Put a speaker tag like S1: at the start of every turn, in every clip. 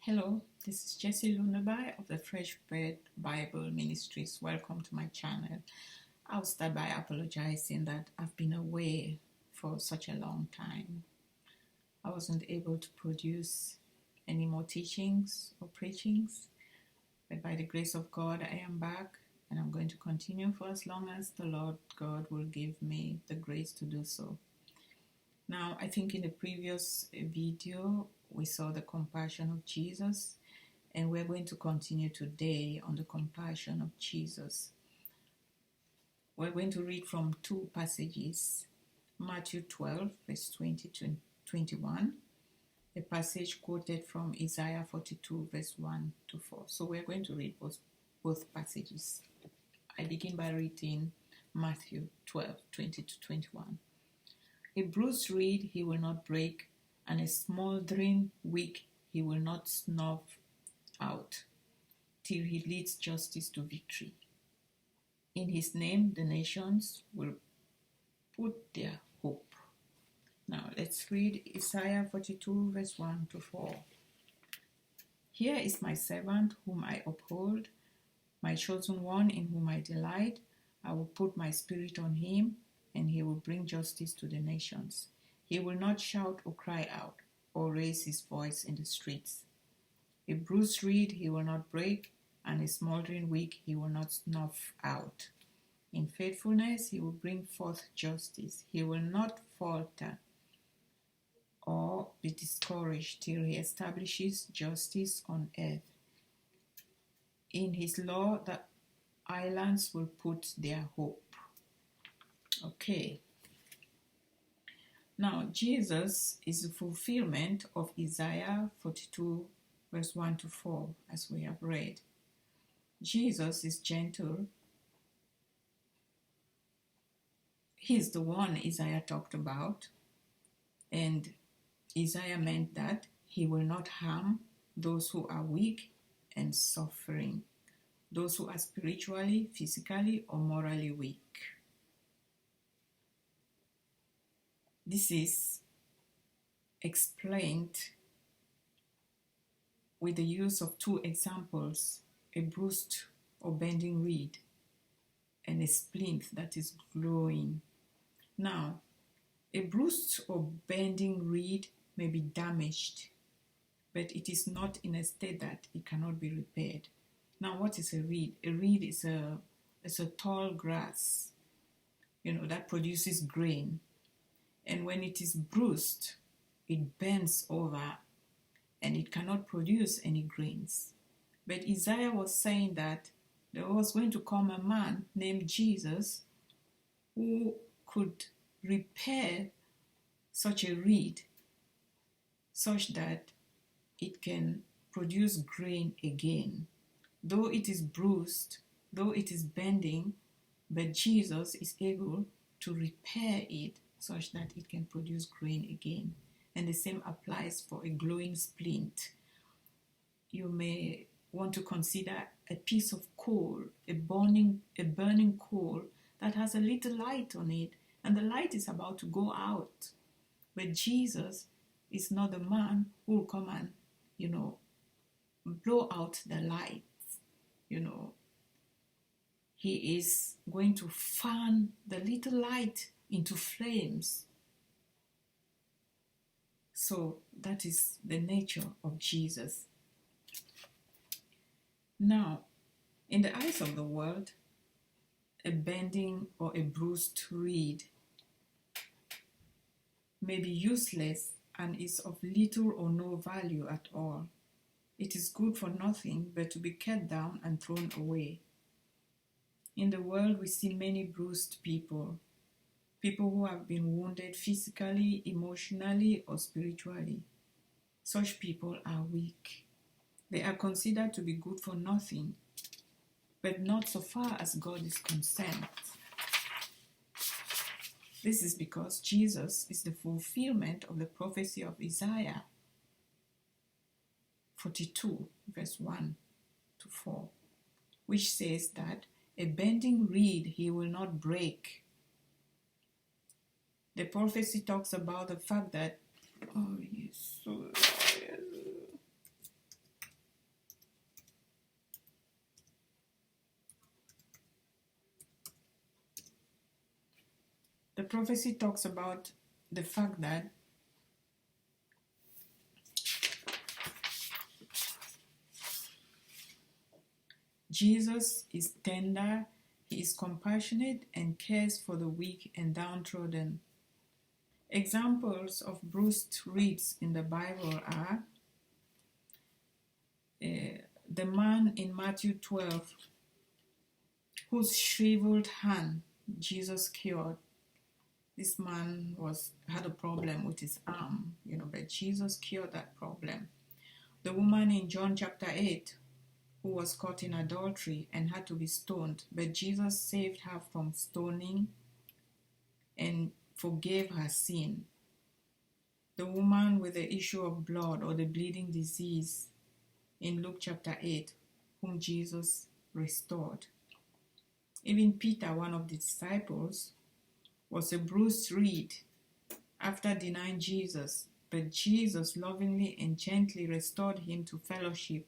S1: Hello, this is Jessie Lunabai of the Fresh Bread Bible Ministries. Welcome to my channel. I'll start by apologizing that I've been away for such a long time. I wasn't able to produce any more teachings or preachings, but by the grace of God, I am back and I'm going to continue for as long as the Lord God will give me the grace to do so. Now, I think in the previous video, we saw the compassion of Jesus, and we're going to continue today on the compassion of Jesus. We're going to read from two passages, Matthew 12, verse 20 to 21, a passage quoted from Isaiah 42, verse 1 to 4. So we're going to read both passages. I begin by reading Matthew 12, 20 to 21. A bruised reed he will not break, and a smoldering wick he will not snuff out, till he leads justice to victory. In his name the nations will put their hope. Now let's read Isaiah 42, verse 1 to 4. Here is my servant whom I uphold, my chosen one in whom I delight. I will put my spirit on him, and he will bring justice to the nations. He will not shout or cry out, or raise his voice in the streets. A bruised reed he will not break, and a smoldering wick he will not snuff out. In faithfulness he will bring forth justice. He will not falter or be discouraged till he establishes justice on earth. In his law the islands will put their hope. Okay. Now, Jesus is the fulfillment of Isaiah 42, verse 1 to 4, as we have read. Jesus is gentle. He's the one Isaiah talked about, and Isaiah meant that he will not harm those who are weak and suffering, those who are spiritually, physically, or morally weak. This is explained with the use of two examples, a bruised or bending reed and a splint that is glowing. Now, a bruised or bending reed may be damaged, but it is not in a state that it cannot be repaired. Now, what is a reed? A reed is a tall grass, that produces grain. And when it is bruised, it bends over and it cannot produce any grains. But Isaiah was saying that there was going to come a man named Jesus who could repair such a reed such that it can produce grain again. Though it is bruised, though it is bending, but Jesus is able to repair it such that it can produce grain again. And the same applies for a glowing splint. You may want to consider a piece of coal, a burning coal that has a little light on it, and the light is about to go out. But Jesus is not the man who will come and, blow out the light. He is going to fan the little light into flames. So that is the nature of Jesus. Now, in the eyes of the world, a bending or a bruised reed may be useless and is of little or no value at all. It is good for nothing but to be cut down and thrown away. In the world, we see many bruised people who have been wounded physically, emotionally, or spiritually. Such people are weak. They are considered to be good for nothing, but not so far as God is concerned. This is because Jesus is the fulfillment of the prophecy of Isaiah 42, verse 1 to 4, which says that a bending reed he will not break. The prophecy talks about the fact that, The prophecy talks about the fact that Jesus is tender, he is compassionate, and cares for the weak and downtrodden. Examples of bruised reeds in the Bible are the man in Matthew 12 whose shriveled hand Jesus cured. This man had a problem with his arm, but Jesus cured that problem. The woman in John chapter 8 who was caught in adultery and had to be stoned, but Jesus saved her from stoning and forgave her sin. The woman with the issue of blood or the bleeding disease in Luke chapter 8, whom Jesus restored. Even Peter, one of the disciples, was a bruised reed after denying Jesus, but Jesus lovingly and gently restored him to fellowship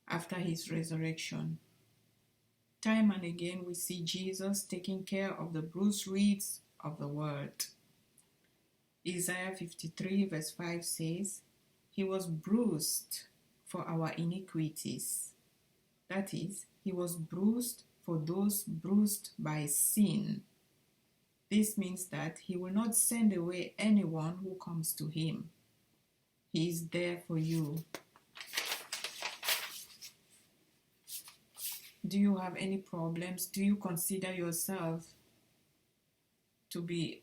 S1: after his resurrection. Time and again we see Jesus taking care of the bruised reeds of the world. Isaiah 53 verse 5 says, "He was bruised for our iniquities." That is, he was bruised for those bruised by sin. This means that he will not send away anyone who comes to him. He is there for you. Do you have any problems? Do you consider yourself to be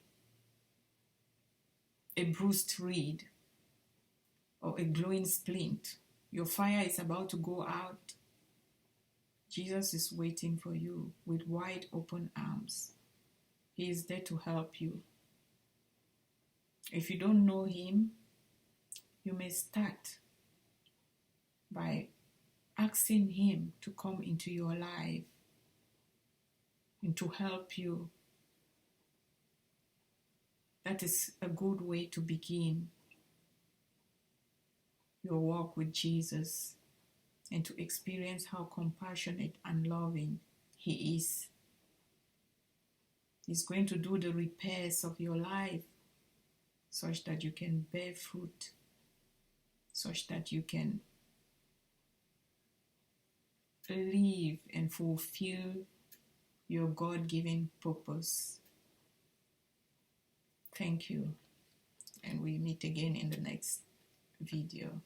S1: a bruised reed or a glowing splint? Your fire is about to go out. Jesus is waiting for you with wide open arms. He is there to help you. If you don't know him, you may start by asking him to come into your life and to help you. That is a good way to begin your walk with Jesus and to experience how compassionate and loving he is. He's going to do the repairs of your life such that you can bear fruit, such that you can live and fulfill your God-given purpose. Thank you, and we meet again in the next video.